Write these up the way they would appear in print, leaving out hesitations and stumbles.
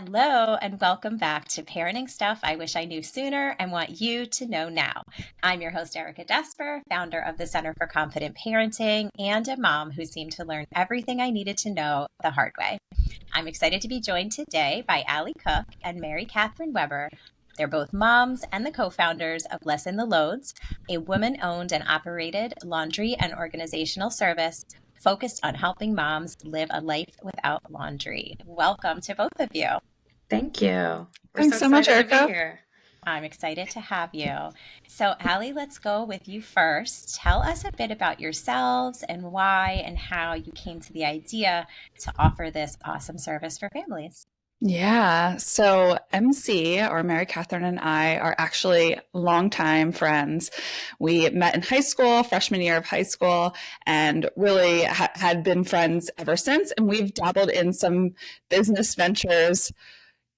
Hello, and welcome back to Parenting Stuff I Wish I Knew Sooner and Want You to Know Now. I'm your host, Erica Desper, founder of the Center for Confident Parenting and a mom who seemed to learn everything I needed to know the hard way. I'm excited to be joined today by Allie Cook and Mary Catherine Weber. They're both moms and the co-founders of Lessen, a woman-owned and operated laundry and organizational service focused on helping moms live a life without laundry. Welcome to both of you. Thank you. We're Thanks so much, excited to Erica. be here. I'm excited to have you. So, Allie, let's go with you first. Tell us a bit about yourselves and why and how you came to the idea to offer this awesome service for families. Yeah, so MC, or Mary Catherine, and I are actually longtime friends. We met in high school, freshman year of high school, and really had been friends ever since. And we've dabbled in some business ventures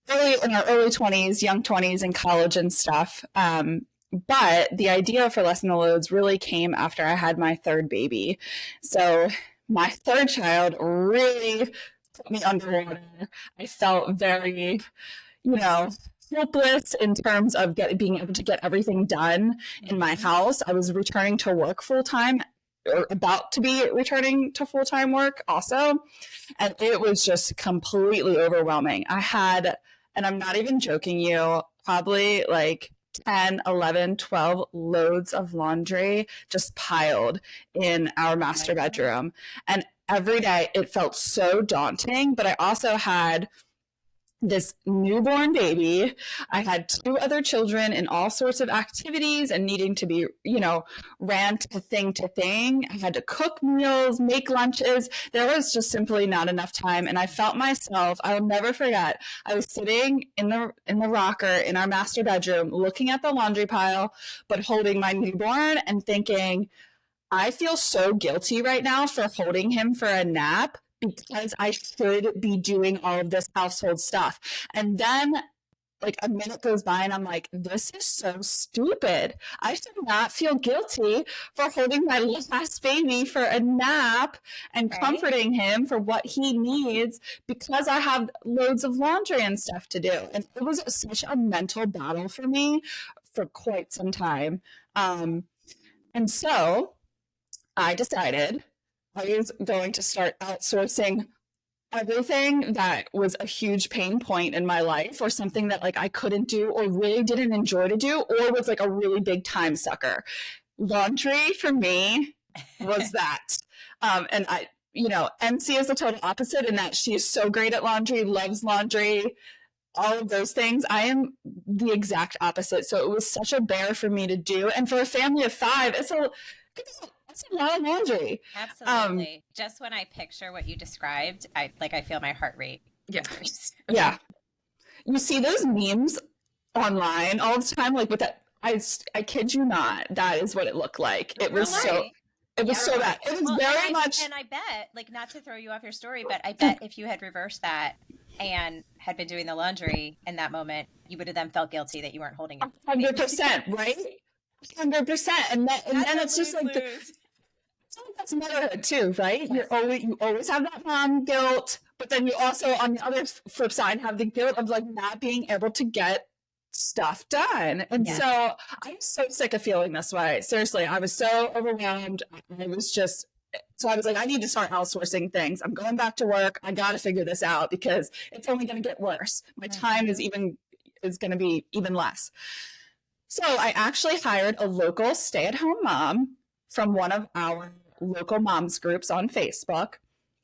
really in our early 20s, young 20s, in college and stuff. But the idea for Lessen the Loads really came after I had my third baby. So my third child really put me underwater. I felt very, hopeless in terms of being able to get everything done in my house. I was returning to work full time, or about to be returning to full-time work also. And it was just completely overwhelming. I had, and I'm not even joking you, probably like 10, 11, 12 loads of laundry just piled in our master bedroom. And every day it felt so daunting, but I also had this newborn baby. I had two other children in all sorts of activities and needing to be, ran to thing. I had to cook meals, make lunches. There was just simply not enough time. And I felt myself, I'll never forget, I was sitting in the rocker in our master bedroom, looking at the laundry pile, but holding my newborn and thinking, I feel so guilty right now for holding him for a nap because I should be doing all of this household stuff. And then like a minute goes by and I'm like, this is so stupid. I should not feel guilty for holding my last baby for a nap and comforting him for what he needs because I have loads of laundry and stuff to do. And it was such a mental battle for me for quite some time. And so I decided I was going to start outsourcing everything that was a huge pain point in my life, or something that like I couldn't do or really didn't enjoy to do, or was like a really big time sucker. Laundry for me was that. And MC is the total opposite in that she is so great at laundry, loves laundry, all of those things. I am the exact opposite. So it was such a bear for me to do. And for a family of five, it's a lot of laundry. Absolutely. Just when I picture what you described, I feel my heart rate. Yeah. Yeah. You see those memes online all the time, like with that. I kid you not, that is what it looked like. It was so bad. It was very much. And I bet, like, not to throw you off your story, but I bet if you had reversed that and had been doing the laundry in that moment, you would have then felt guilty that you weren't holding it. 100%, right? 100%. And then it's just like that's motherhood too, right? Yes. You always have that mom guilt, but then you also, on the other flip side, have the guilt of like not being able to get stuff done. And so I'm so sick of feeling this way. Seriously, I was so overwhelmed. So I was like, I need to start outsourcing things. I'm going back to work. I got to figure this out because it's only going to get worse. My time is going to be even less. So I actually hired a local stay-at-home mom from one of our local moms groups on Facebook,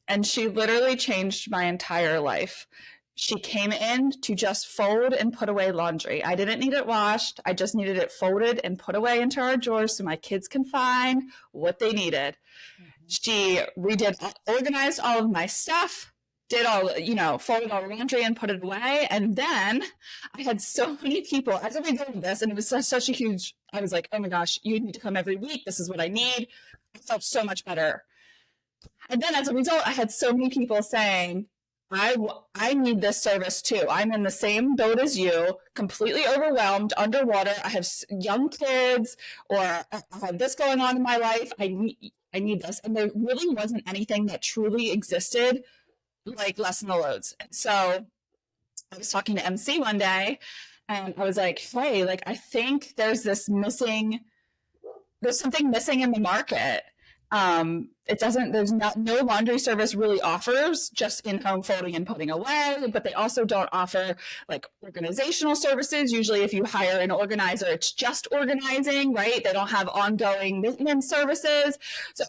and she literally changed my entire life. She came in to just fold and put away laundry. I didn't need it washed. I just needed it folded and put away into our drawers so my kids can find what they needed. She organized all of my stuff, did all, folded all the laundry and put it away. And then I had so many people as I was doing this, and it was such a huge, I was like, oh my gosh, you need to come every week. This is what I need. I felt so much better. And then as a result, I had so many people saying, I need this service too. I'm in the same boat as you, completely overwhelmed, underwater. I have young kids, or I have this going on in my life. I need this. And there really wasn't anything that truly existed like Lessen the Loads. And so I was talking to MC one day and I was like, hey, like, I think there's something missing in the market. No laundry service really offers just in-home folding and putting away, but they also don't offer like organizational services. Usually if you hire an organizer, it's just organizing, right? They don't have ongoing maintenance services. So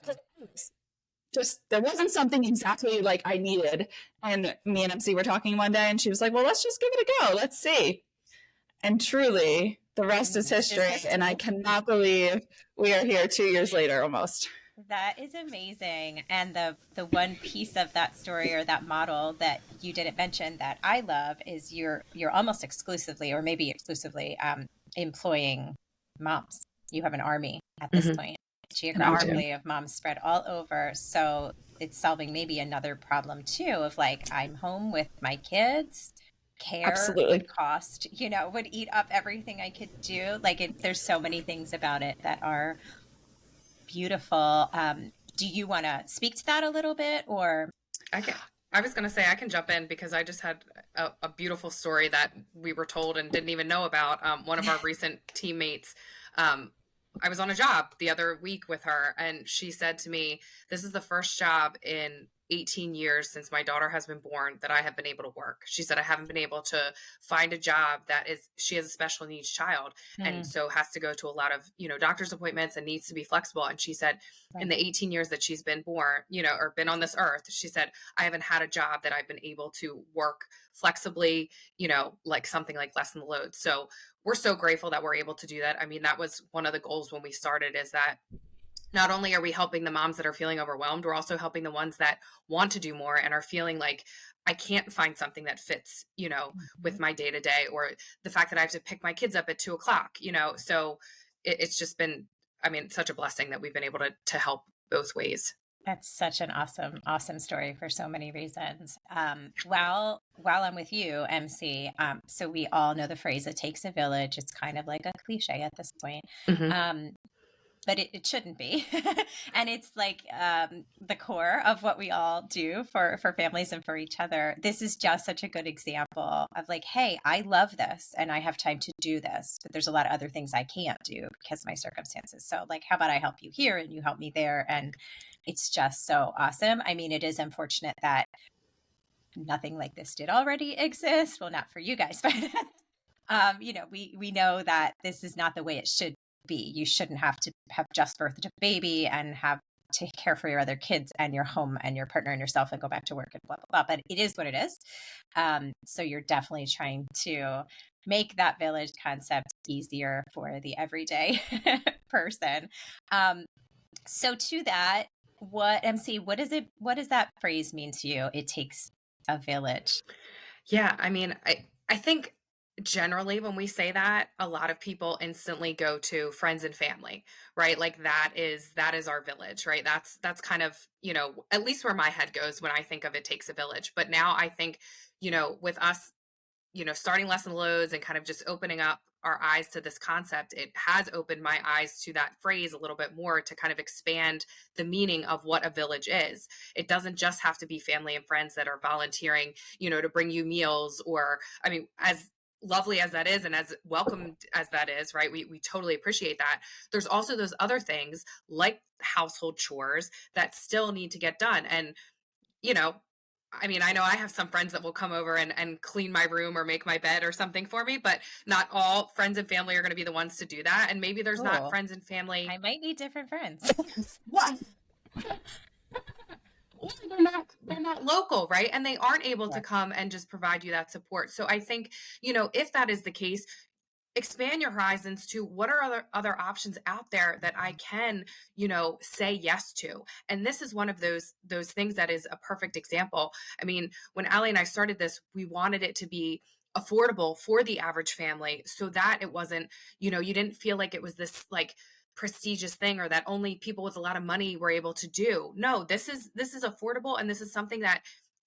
just there wasn't something exactly like I needed. And me and MC were talking one day and she was like, well, let's just give it a go. Let's see. And truly, the rest is history. And I cannot believe we are here 2 years later almost. That is amazing. And the one piece of that story or that model that you didn't mention that I love is you're almost exclusively or maybe exclusively employing moms. You have an army at this point, geographically of moms spread all over. So it's solving maybe another problem too of like, I'm home with my kids. Care Absolutely. would cost, would eat up everything I could do. Like there's so many things about it that are beautiful. Do you want to speak to that a little bit or? I was going to say I can jump in because I just had a beautiful story that we were told and didn't even know about. One of our recent teammates, I was on a job the other week with her and she said to me, this is the first job in 18 years since my daughter has been born that I have been able to work. She said, I haven't been able to find a job she has a special needs child and so has to go to a lot of, doctor's appointments and needs to be flexible. And she said, in the 18 years that she's been born, or been on this earth, she said, I haven't had a job that I've been able to work flexibly, like something like lessen the load. So we're so grateful that we're able to do that. I mean, that was one of the goals when we started is that not only are we helping the moms that are feeling overwhelmed, we're also helping the ones that want to do more and are feeling like I can't find something that fits, with my day to day, or the fact that I have to pick my kids up at 2:00, so it's just been, such a blessing that we've been able to help both ways. That's such an awesome story for so many reasons. While I'm with you, MC, so we all know the phrase, it takes a village. It's kind of like a cliche at this point. But it shouldn't be. And it's like the core of what we all do for families and for each other. This is just such a good example of like, hey, I love this and I have time to do this, but there's a lot of other things I can't do because of my circumstances. So like, how about I help you here and you help me there? And it's just so awesome. I mean, it is unfortunate that nothing like this did already exist. Well, not for you guys, but we know that this is not the way it should be. You shouldn't have to have just birthed a baby and have to care for your other kids and your home and your partner and yourself and go back to work and blah, blah, blah. But it is what it is. So you're definitely trying to make that village concept easier for the everyday person. So to that, what does that phrase mean to you? It takes a village. Yeah. I think generally when we say that, a lot of people instantly go to friends and family, right? Like that is our village, right? That's kind of, at least where my head goes when I think of it takes a village. But now I think, with us, starting Lessen the Loads and kind of just opening up our eyes to this concept, it has opened my eyes to that phrase a little bit more to kind of expand the meaning of what a village is. It doesn't just have to be family and friends that are volunteering, to bring you meals or, as lovely as that is and as welcome as that is, right? We totally appreciate that. There's also those other things like household chores that still need to get done. And, I know I have some friends that will come over and clean my room or make my bed or something for me, but not all friends and family are going to be the ones to do that. And maybe there's not friends and family. I might need different friends. What? They're not local, right? And they aren't able to come and just provide you that support. So I think, if that is the case, expand your horizons to what are other options out there that I can, say yes to. And this is one of those things that is a perfect example. When Allie and I started this, we wanted it to be affordable for the average family so that it wasn't, you didn't feel like it was this like prestigious thing or that only people with a lot of money were able to do. No, this is affordable. And this is something that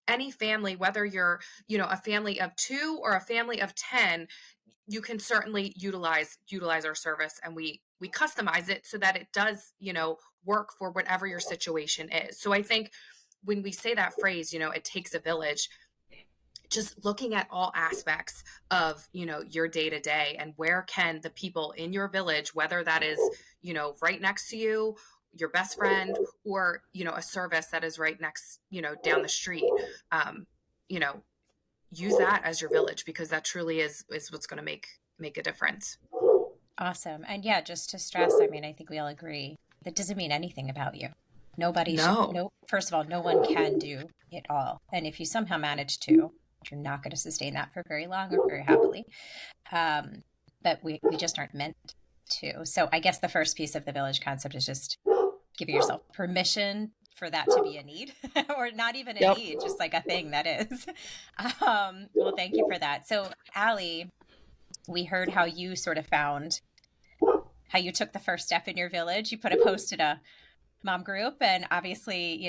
any family, whether you're, a family of 2 or a family of 10, you can certainly utilize our service, and we customize it so that it does, work for whatever your situation is. So I think when we say that phrase, it takes a village, just looking at all aspects of, your day to day, and where can the people in your village, whether that is, right next to you, your best friend, or, a service that is right next, down the street, you know, use that as your village, because that truly is what's going to make a difference. Awesome. And yeah, just to stress, I mean, I think we all agree that doesn't mean anything about you. Nobody should, first of all, no one can do it all. And if you somehow manage to, you're not going to sustain that for very long or very happily. But we just aren't meant to. So I guess the first piece of the village concept is just giving yourself permission for that to be a need, or not even a need, just like a thing that is. Well, thank you for that. So Allie, we heard how you sort of found how you took the first step in your village. You put a post in a mom group, and obviously,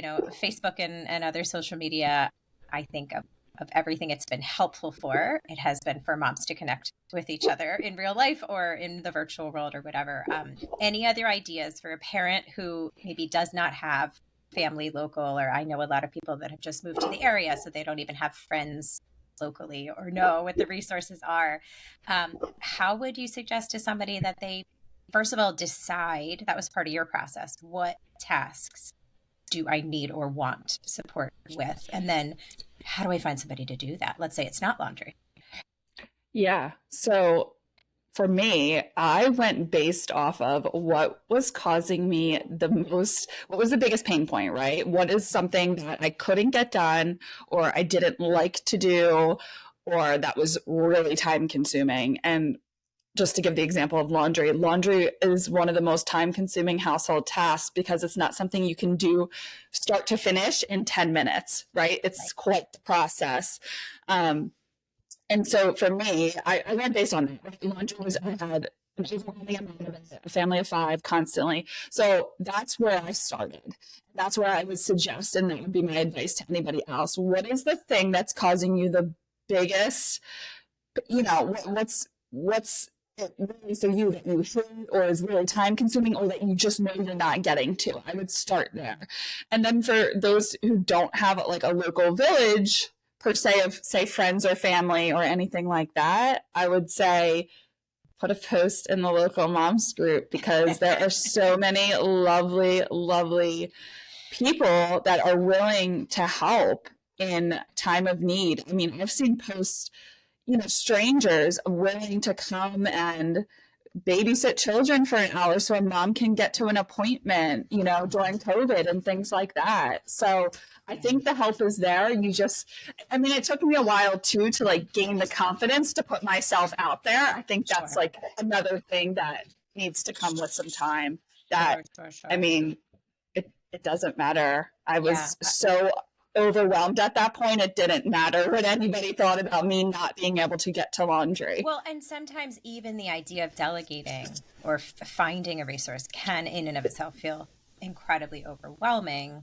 Facebook and other social media, I think of everything it's been helpful for, it has been for moms to connect with each other in real life or in the virtual world or whatever. Any other ideas for a parent who maybe does not have family local, or I know a lot of people that have just moved to the area, so they don't even have friends locally or know what the resources are. How would you suggest to somebody that they, first of all, decide, that was part of your process, what tasks do I need or want support with? And then how do I find somebody to do that? Let's say it's not laundry. Yeah. So for me, I went based off of what was causing me what was the biggest pain point, right? What is something that I couldn't get done, or I didn't like to do, or that was really time consuming? And just to give the example of laundry is one of the most time consuming household tasks, because it's not something you can do start to finish in 10 minutes, right? It's quite the process. And so for me, I went based on that. Laundry was, I had an overwhelming amount of it, a family of 5 constantly. So that's where I started. That's where I would suggest, and that would be my advice to anybody else. What is the thing that's causing you the biggest, what's it really for you that you hate, or is really time consuming, or that you just know you're not getting to? I would start there. And then for those who don't have like a local village per se of, say, friends or family or anything like that, I would say put a post in the local moms group, because there are so many lovely, lovely people that are willing to help in time of need. I mean, I've seen posts, strangers willing to come and babysit children for an hour so a mom can get to an appointment, during COVID and things like that. So I think the help is there. It took me a while too to like gain the confidence to put myself out there. I think that's like another thing that needs to come with some time. It doesn't matter. I was so overwhelmed at that point. It didn't matter what anybody thought about me not being able to get to laundry. Well, and sometimes even the idea of delegating or finding a resource can in and of itself feel incredibly overwhelming.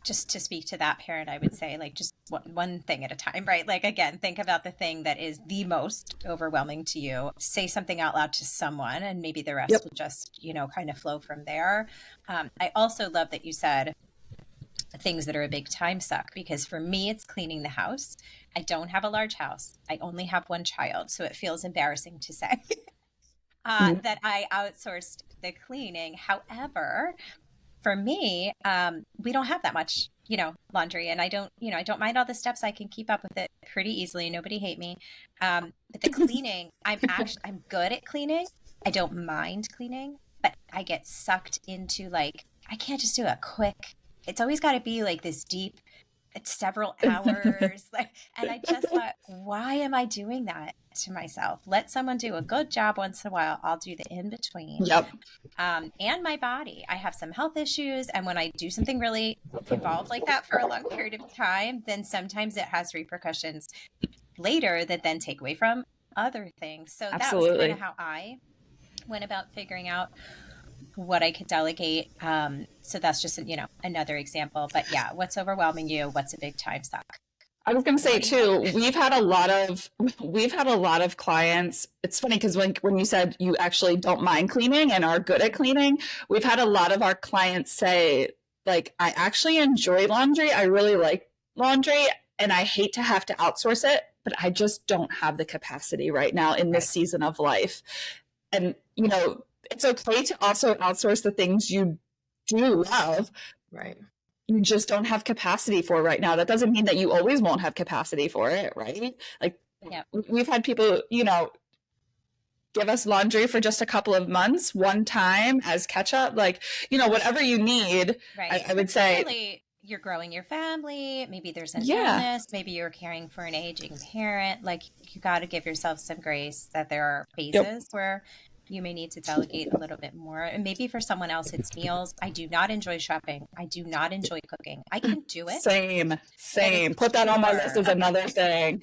Just to speak to that parent, I would say, like, just one thing at a time, right? Like, again, think about the thing that is the most overwhelming to you. Say something out loud to someone, and maybe the rest will just, kind of flow from there. I also love that you said things that are a big time suck, because for me, it's cleaning the house. I don't have a large house. I only have one child. So it feels embarrassing to say that I outsourced the cleaning. However, for me, we don't have that much, laundry, and I don't mind all the steps. I can keep up with it pretty easily. Nobody hate me. But the cleaning, I'm good at cleaning. I don't mind cleaning, but I get sucked into like, I can't just do a quick. It's always got to be like this deep, it's several hours. And I just thought, why am I doing that to myself? Let someone do a good job once in a while. I'll do the in between. Yep. And my body, I have some health issues. And when I do something really involved like that for a long period of time, then sometimes it has repercussions later that then take away from other things. So that was kind of how I went about figuring out what I could delegate. So that's just, another example. But yeah, what's overwhelming you? What's a big time suck? I was going to say too, we've had a lot of clients. It's funny because when you said you actually don't mind cleaning and are good at cleaning, we've had a lot of our clients say, like, I actually enjoy laundry. I really like laundry. and I hate to have to outsource it, but I just don't have the capacity right now in this season of life. And, you know, it's okay to also outsource the things you do love. Right. You just don't have capacity for right now. That doesn't mean that you always won't have capacity for it, right? Like, we've had people, you know, give us laundry for just a couple of months, one time as catch up, like, you know, whatever you need. I would say you're growing your family. Maybe there's an Yeah. illness. Maybe you're caring for an aging parent. Like, you got to give yourself some grace that there are phases where you may need to delegate a little bit more. And maybe for someone else, it's meals. I do not enjoy shopping. I do not enjoy cooking. I can do it. Same. Put that on my list as another thing.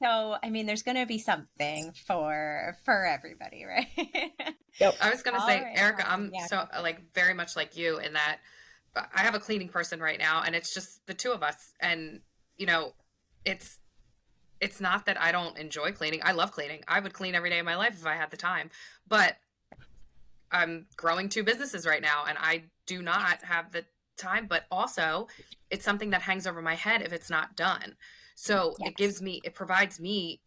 So, I mean, there's going to be something for everybody, right? Yep. I was going to say, right, Erica, awesome. I'm so like very much like you in that I have a cleaning person right now, and it's just the two of us. And, you know, it's not that I don't enjoy cleaning. I love cleaning. I would clean every day of my life if I had the time, but I'm growing 2 businesses right now, and I do not have the time, but also it's something that hangs over my head if it's not done. So it provides me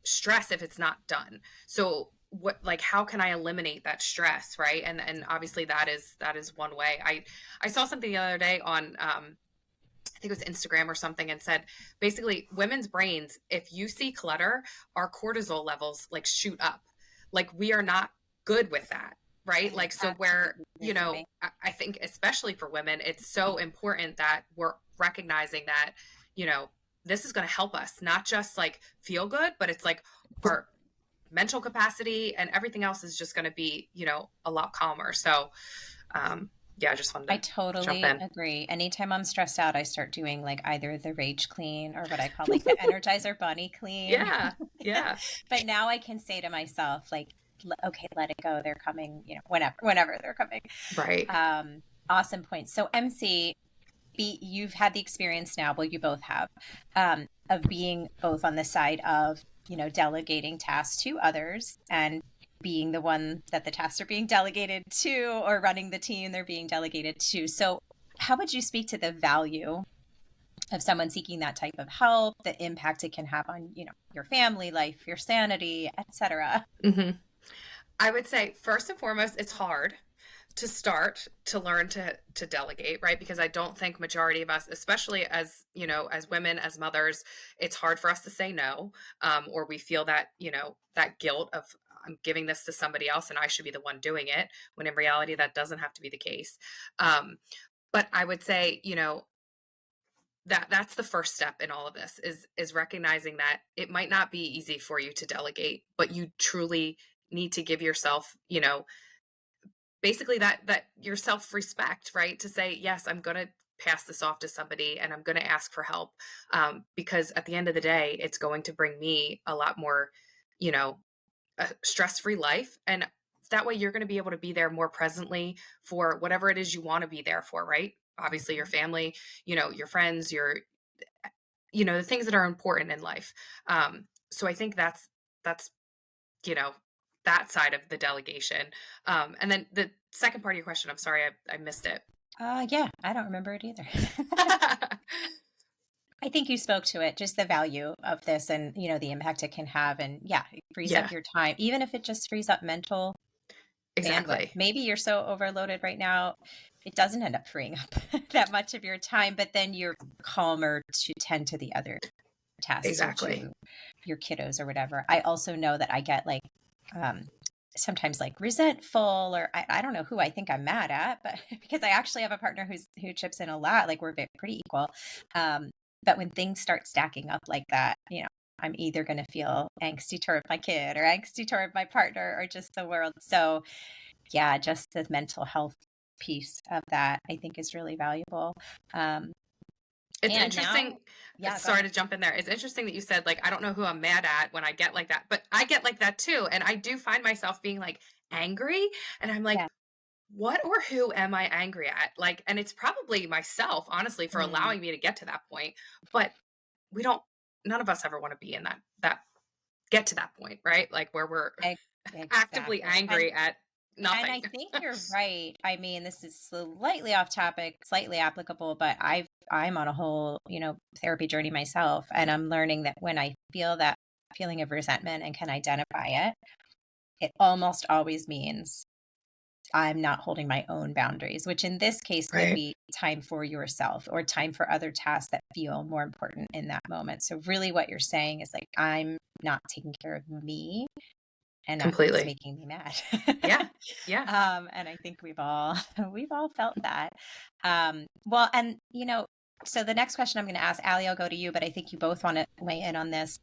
stress if it's not done. So how can I eliminate that stress? Right. And obviously that is one way. I saw something the other day on, I think it was Instagram or something, and said basically women's brains, if you see clutter, our cortisol levels like shoot up. Like, we are not good with that. Right. Like, so where, you know, I think especially for women, it's so important that we're recognizing that, you know, this is going to help us not just like feel good, but it's like our mental capacity and everything else is just going to be, you know, a lot calmer. So, I just wanted to totally agree. Anytime I'm stressed out, I start doing like either the rage clean or what I call like the Energizer Bunny clean. Yeah. But now I can say to myself, like, okay, let it go. They're coming, you know, whenever they're coming. Right. Awesome point. So MC, you've had the experience now, well, you both have, of being both on the side of, you know, delegating tasks to others and being the one that the tasks are being delegated to, or running the team they're being delegated to. So how would you speak to the value of someone seeking that type of help, the impact it can have on, you know, your family life, your sanity, etc.? Mm-hmm. I would say first and foremost, it's hard to start to learn to delegate, right? Because I don't think majority of us, especially as, you know, as women, as mothers, it's hard for us to say no, or we feel that, you know, that guilt of I'm giving this to somebody else and I should be the one doing it, when in reality that doesn't have to be the case. But I would say, you know, that's the first step in all of this is recognizing that it might not be easy for you to delegate, but you truly need to give yourself, you know, basically that your self-respect, right? To say, yes, I'm going to pass this off to somebody and I'm going to ask for help. Because at the end of the day, it's going to bring me a lot more, you know, a stress-free life. And that way you're going to be able to be there more presently for whatever it is you want to be there for, right? Obviously your family, you know, your friends, you know, the things that are important in life. So I think that's, you know, that side of the delegation. And then the second part of your question, I'm sorry, I missed it. Yeah, I don't remember it either. I think you spoke to it, just the value of this and, you know, the impact it can have. And it frees up your time, even if it just frees up mental bandwidth. Maybe you're so overloaded right now, it doesn't end up freeing up that much of your time, but then you're calmer to tend to the other tasks or to your kiddos or whatever. I also know that I get like, sometimes like resentful, or I don't know who I think I'm mad at, but because I actually have a partner who chips in a lot, like we're pretty equal. But when things start stacking up like that, you know, I'm either going to feel angsty toward my kid or angsty toward my partner or just the world. So yeah, just the mental health piece of that I think is really valuable. It's interesting. Sorry to jump in there. It's interesting that you said, like, I don't know who I'm mad at when I get like that, but I get like that too. And I do find myself being like angry, and I'm like, what or who am I angry at? Like, and it's probably myself, honestly, for allowing me to get to that point. But none of us ever want to be in that get to that point, right? Like where we're actively angry at nothing. And I think you're right. I mean, this is slightly off topic, slightly applicable, but I'm on a whole, therapy journey myself, and I'm learning that when I feel that feeling of resentment and can identify it, it almost always means I'm not holding my own boundaries, which in this case would Right. be time for yourself or time for other tasks that feel more important in that moment. So really what you're saying is like, I'm not taking care of me, and that's Completely. making me mad. Yeah. Yeah. And I think we've all felt that. Well, and so the next question I'm going to ask, Allie, I'll go to you, but I think you both want to weigh in on this.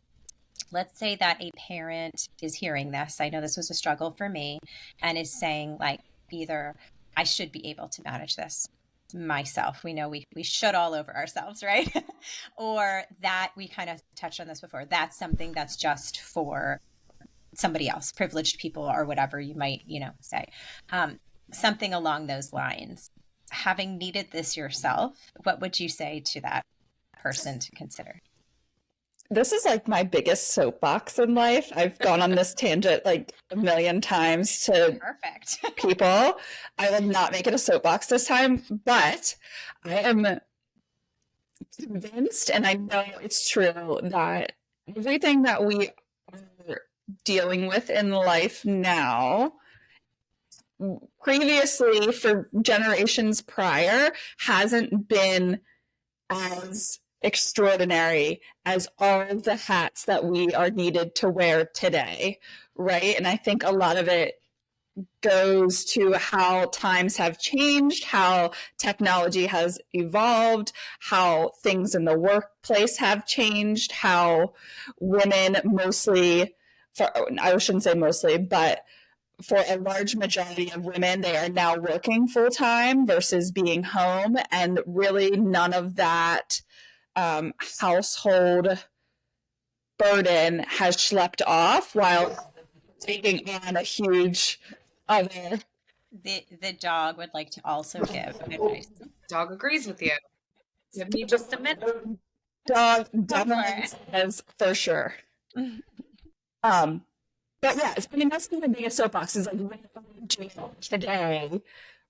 Let's say that a parent is hearing this. I know this was a struggle for me, and is saying like, either I should be able to manage this myself. We know we should all over ourselves, right? Or that we kind of touched on this before. That's something that's just for somebody else, privileged people, or whatever you might, say. Something along those lines. Having needed this yourself, what would you say to that person to consider? This is like my biggest soapbox in life. I've gone on this tangent like a million times to Perfect. people. I will not make it a soapbox this time, but I am convinced, and I know it's true, that everything that we are dealing with in life now, previously for generations prior, hasn't been as extraordinary as all of the hats that we are needed to wear today, right? And I think a lot of it goes to how times have changed, how technology has evolved, how things in the workplace have changed, how women mostly, I shouldn't say mostly, but for a large majority of women, they are now working full time versus being home. And really none of that household burden has schlepped off while taking on a huge other. The dog would like to also give advice. Dog agrees with you. Give me just a minute. Dog definitely says for sure. But yeah, I mean, that's going to be a soapbox, is like today,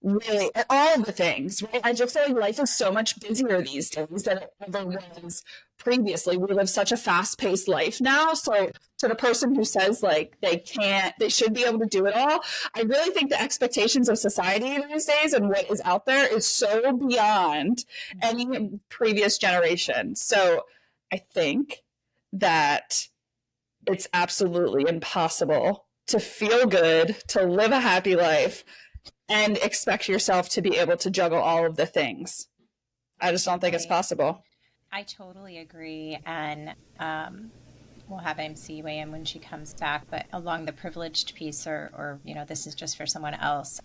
really, and all the things, right? I just feel like life is so much busier these days than it ever was previously. We live such a fast-paced life now. So to the person who says like they should be able to do it all, I really think the expectations of society these days and what is out there is so beyond any previous generation. So I think that it's absolutely impossible to feel good, to live a happy life, and expect yourself to be able to juggle all of the things. I just don't think it's possible. I totally agree. And we'll have MC weigh in when she comes back. But along the privileged piece, or this is just for someone else,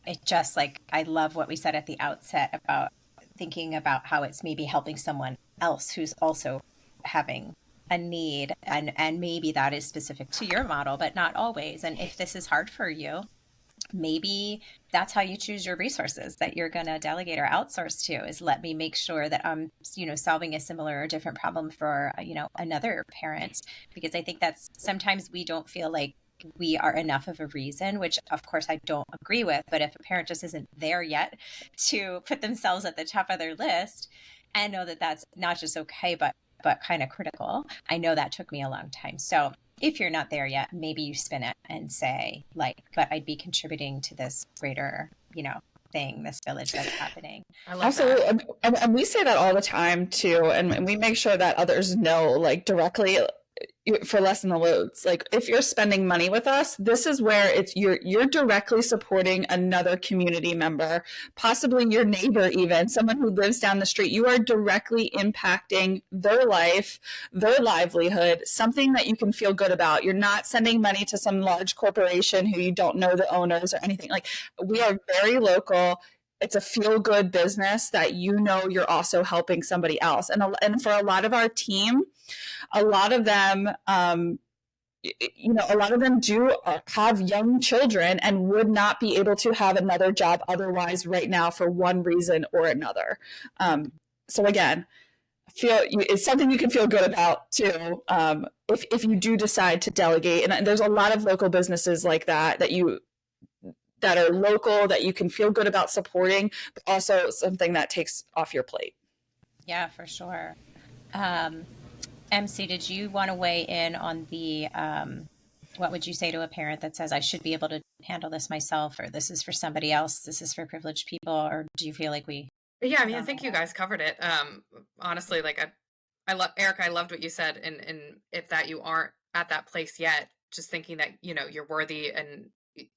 it just like, I love what we said at the outset about thinking about how it's maybe helping someone else who's also having a need, and maybe that is specific to your model, but not always. And if this is hard for you, maybe that's how you choose your resources that you're going to delegate or outsource to, is let me make sure that I'm, solving a similar or different problem for, another parent. Because I think that's sometimes we don't feel like we are enough of a reason, which of course I don't agree with. But if a parent just isn't there yet to put themselves at the top of their list, and know that that's not just okay, but kind of critical. I know that took me a long time. So if you're not there yet, maybe you spin it and say like, but I'd be contributing to this greater, thing, this village that's happening. I love Absolutely. And we say that all the time too. And we make sure that others know like directly for Lessen the Loads. Like if you're spending money with us, this is where it's you're directly supporting another community member, possibly your neighbor, even someone who lives down the street. You are directly impacting their life, their livelihood, something that you can feel good about. You're not sending money to some large corporation who you don't know the owners or anything. Like we are very local. It's a feel-good business that you're also helping somebody else. And for a lot of our team, a lot of them, a lot of them do have young children and would not be able to have another job otherwise right now for one reason or another. So again, it's something you can feel good about too. If you do decide to delegate, and there's a lot of local businesses like that that are local that you can feel good about supporting, but also something that takes off your plate. Yeah, for sure. MC, did you want to weigh in on the, what would you say to a parent that says, I should be able to handle this myself, or this is for somebody else, this is for privileged people, or do you feel like Yeah, I mean, I think you guys covered it. Honestly, like I love Erica, I loved what you said. And if that you aren't at that place yet, just thinking that, you're worthy and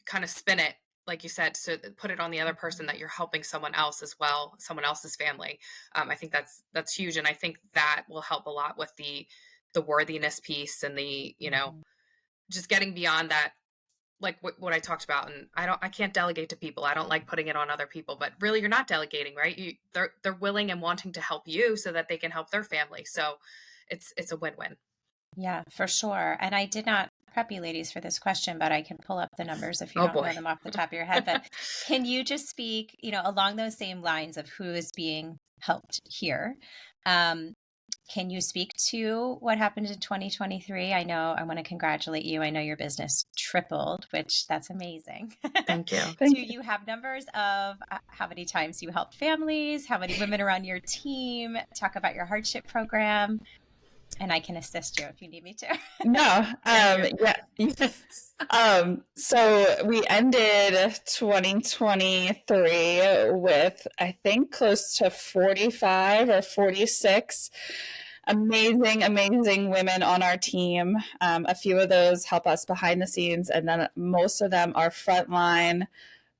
kind of spin it, like you said, so put it on the other person that you're helping someone else as well, someone else's family. I think that's huge. And I think that will help a lot with the worthiness piece and the, just getting beyond that, like what I talked about. And I can't delegate to people. I don't like putting it on other people, but really you're not delegating, right? They're willing and wanting to help you so that they can help their family. So it's a win-win. Yeah, for sure. And I did not prep you ladies for this question, but I can pull up the numbers if you don't know them off the top of your head. But can you just speak, along those same lines of who is being helped here? Can you speak to what happened in 2023? I know I want to congratulate you. I know your business tripled, which that's amazing. Thank you. Do you have numbers of how many times you helped families? How many women are on your team? Talk about your hardship program. And I can assist you if you need me to. No. Yeah. So we ended 2023 with, I think, close to 45 or 46 amazing women on our team. A few of those help us behind the scenes, and then most of them are frontline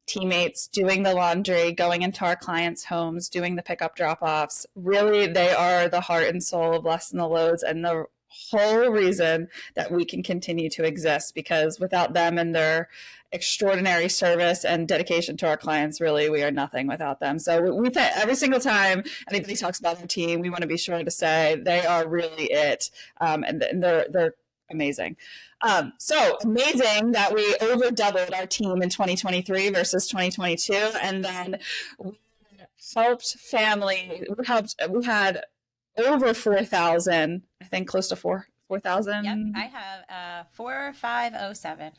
teammates doing the laundry, going into our clients' homes, doing the pickup drop-offs. Really, they are the heart and soul of Lessen the Loads and the whole reason that we can continue to exist, because without them and their extraordinary service and dedication to our clients, really, we are nothing without them. So we think every single time anybody talks about our team, we want to be sure to say they are really it, and they're amazing. So amazing that we over doubled our team in 2023 versus 2022. And then we helped family, we had over 4,000, I think close to 4,000. Yep, I have 4,507.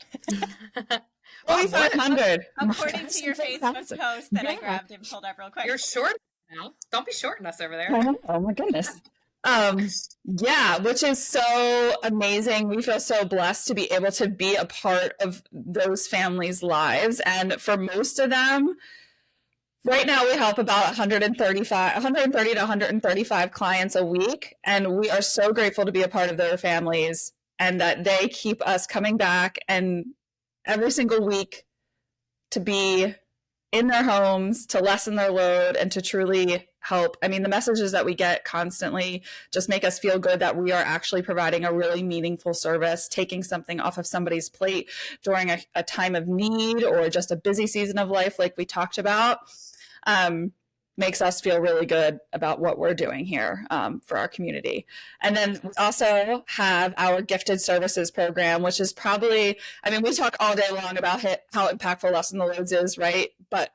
4,500. According to your Facebook post that I grabbed and pulled up real quick. You're short now. Don't be shorting us over there. Oh my goodness. Yeah, which is so amazing. We feel so blessed to be able to be a part of those families' lives. And for most of them, right now we help about 130 to 135 clients a week. And we are so grateful to be a part of their families and that they keep us coming back and every single week to be in their homes, to lessen their load, and to truly help. I mean, the messages that we get constantly just make us feel good that we are actually providing a really meaningful service, taking something off of somebody's plate during a time of need or just a busy season of life like we talked about. Makes us feel really good about what we're doing here for our community. And then we also have our gifted services program, which is probably, I mean, we talk all day long about how impactful Lessen the Loads is, right? But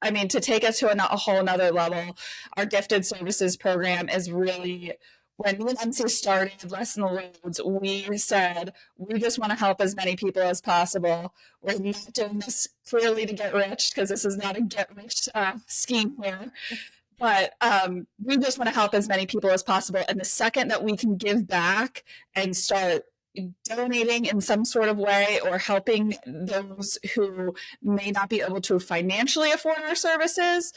I mean, to take us to a whole nother level, our gifted services program is really, when me and MC started Lessen the Loads, we said, we just want to help as many people as possible. We're not doing this clearly to get rich, because this is not a get rich scheme here. But we just want to help as many people as possible. And the second that we can give back and start donating in some sort of way or helping those who may not be able to financially afford our services,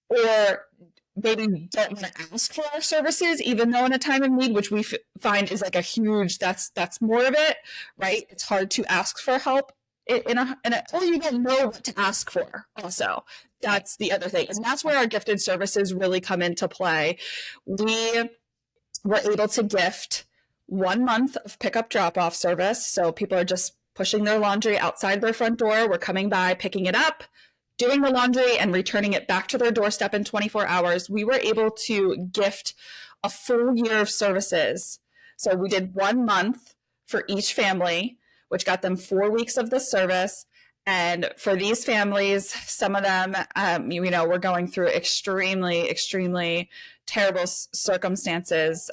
or maybe don't want to ask for our services, even though in a time of need, which we find is like a huge, that's more of it, right? It's hard to ask for help or you don't know what to ask for also. That's the other thing. And that's where our gifted services really come into play. We were able to gift 1 month of pickup drop-off service. So people are just pushing their laundry outside their front door. We're coming by, picking it up, doing the laundry, and returning it back to their doorstep in 24 hours. We were able to gift a full year of services. So we did 1 month for each family, which got them 4 weeks of the service. And for these families, some of them, were going through extremely terrible circumstances,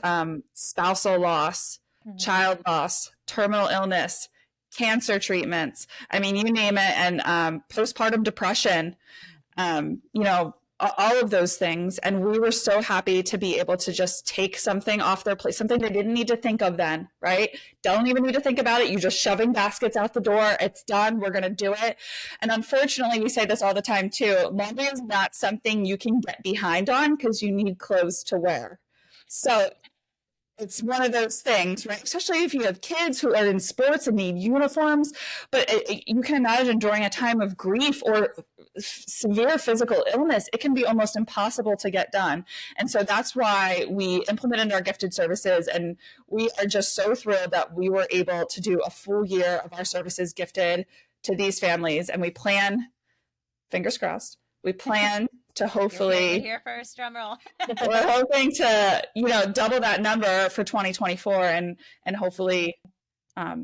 spousal loss, child loss, terminal illness, cancer treatments. I mean, you name it. And postpartum depression, all of those things. And we were so happy to be able to just take something off their plate, something they didn't need to think of then, right? Don't even need to think about it. You're just shoving baskets out the door. It's done. We're going to do it. And unfortunately, we say this all the time too. Laundry is not something you can get behind on because you need clothes to wear. So it's one of those things, right? Especially if you have kids who are in sports and need uniforms. But you can imagine during a time of grief or severe physical illness, it can be almost impossible to get done. And so that's why we implemented our gifted services. And we are just so thrilled that we were able to do a full year of our services gifted to these families. And we plan, fingers crossed, we plan to hopefully here first, drum roll. we're hoping to double that number for 2024 and hopefully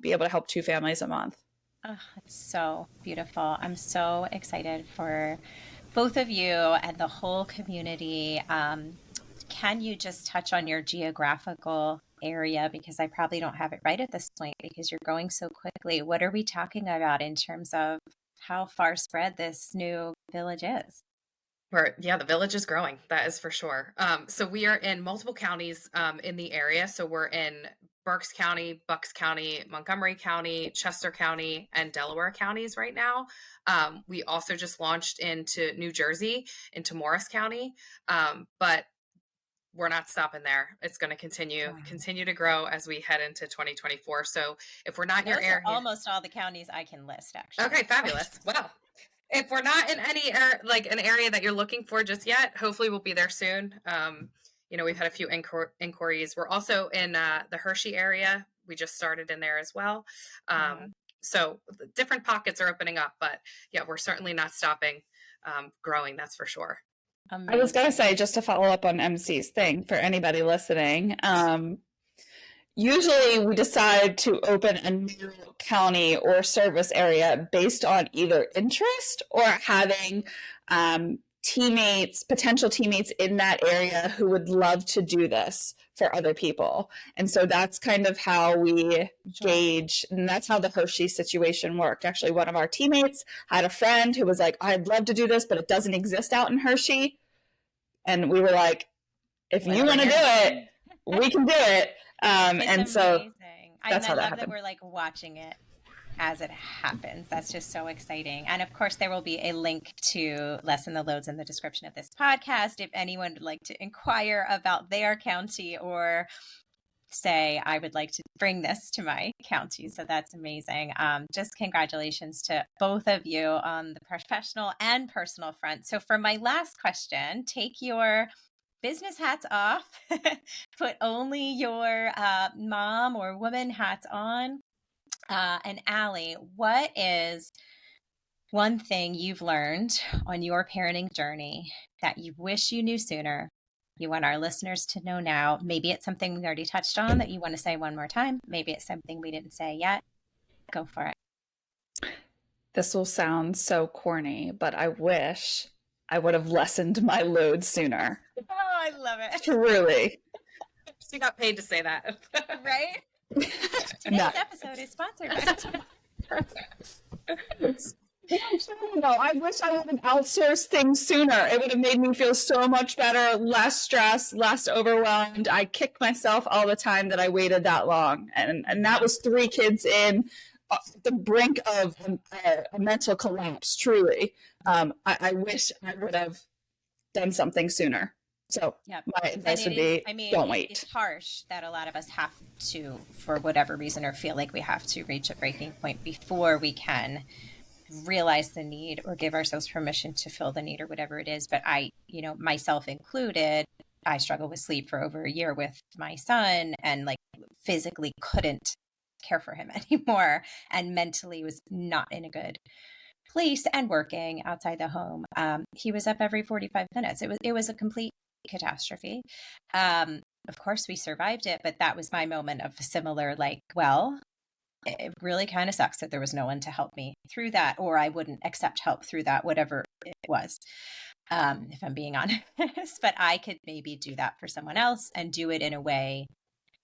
be able to help 2 families a month. Oh, it's so beautiful. I'm so excited for both of you and the whole community. Can you just touch on your geographical area, because I probably don't have it right at this point because you're going so quickly. What are we talking about in terms of how far spread this new village is? The village is growing. That is for sure. So we are in multiple counties in the area. So we're in Berks County, Bucks County, Montgomery County, Chester County, and Delaware counties right now. We also just launched into New Jersey, into Morris County, but we're not stopping there. It's going to continue to grow as we head into 2024. So if we're not in your area, almost all the counties I can list, actually. Okay, fabulous. Well, if we're not in any an area that you're looking for just yet, hopefully we'll be there soon. We've had a few inquiries. We're also in the Hershey area. We just started in there as well. So different pockets are opening up, but yeah, we're certainly not stopping growing. That's for sure. Amazing. I was going to say, just to follow up on MC's thing for anybody listening, usually we decide to open a new county or service area based on either interest or having potential teammates in that area who would love to do this for other people. And so that's kind of how we gauge, and that's how the Hershey situation worked. Actually, one of our teammates had a friend who was like, I'd love to do this, but it doesn't exist out in Hershey. And we were like, if you want to do it, we can do it. And amazing. So that's how that love happened. That we're like watching it as it happens. That's just so exciting. And of course, there will be a link to Lessen the Loads in the description of this podcast if anyone would like to inquire about their county or say, I would like to bring this to my county. So that's amazing. Just congratulations to both of you on the professional and personal front. So for my last question, take your business hats off, put only your mom or woman hats on. And Allie, what is one thing you've learned on your parenting journey that you wish you knew sooner? You want our listeners to know now. Maybe it's something we already touched on that you want to say one more time. Maybe it's something we didn't say yet. Go for it. This will sound so corny, but I wish I would have lessened my load sooner. Oh, I love it. Truly. She got paid to say that. Right? Today's episode is sponsored by No, I wish I would have outsourced things sooner. It would have made me feel so much better, less stressed, less overwhelmed. I kick myself all the time that I waited that long. And that was 3 kids in the brink of a mental collapse, truly. I wish I would have done something sooner. So my advice would be, don't wait. It's harsh that a lot of us have to, for whatever reason, or feel like we have to reach a breaking point before we can realize the need or give ourselves permission to fill the need or whatever it is. But I, myself included, I struggled with sleep for over a year with my son and like physically couldn't care for him anymore and mentally was not in a good place and working outside the home. He was up every 45 minutes. It was a complete catastrophe. Of course we survived it, but that was my moment of similar, like, well, it really kind of sucks that there was no one to help me through that, or I wouldn't accept help through that, whatever it was. if I'm being honest, but I could maybe do that for someone else and do it in a way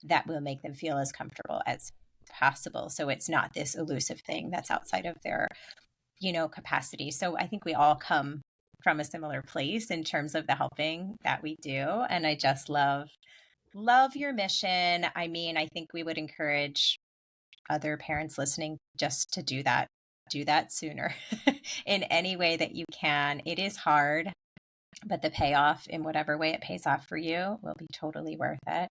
that will make them feel as comfortable as possible. So it's not this elusive thing that's outside of their, capacity. So I think we all come from a similar place in terms of the helping that we do. And I just love your mission. I mean, I think we would encourage other parents listening just to do that sooner in any way that you can. It is hard, but the payoff in whatever way it pays off for you will be totally worth it.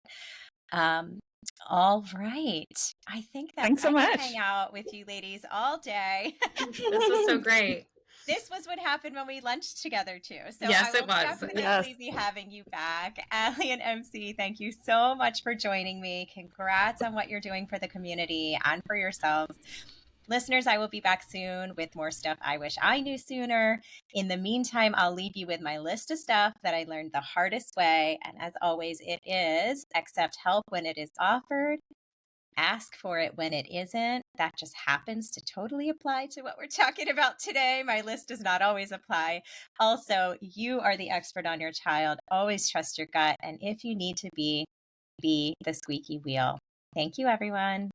All right. I think that Thanks so I much. could hang out with you ladies all day. This was so great. This was what happened when we lunched together too. So Yes, I will it was. definitely Yes. be having you back. Allie and MC, thank you so much for joining me. Congrats on what you're doing for the community and for yourselves. Listeners, I will be back soon with more stuff I wish I knew sooner. In the meantime, I'll leave you with my list of stuff that I learned the hardest way. And as always, it is accept help when it is offered, ask for it when it isn't. That just happens to totally apply to what we're talking about today. My list does not always apply. Also, you are the expert on your child. Always trust your gut. And if you need to be the squeaky wheel. Thank you, everyone.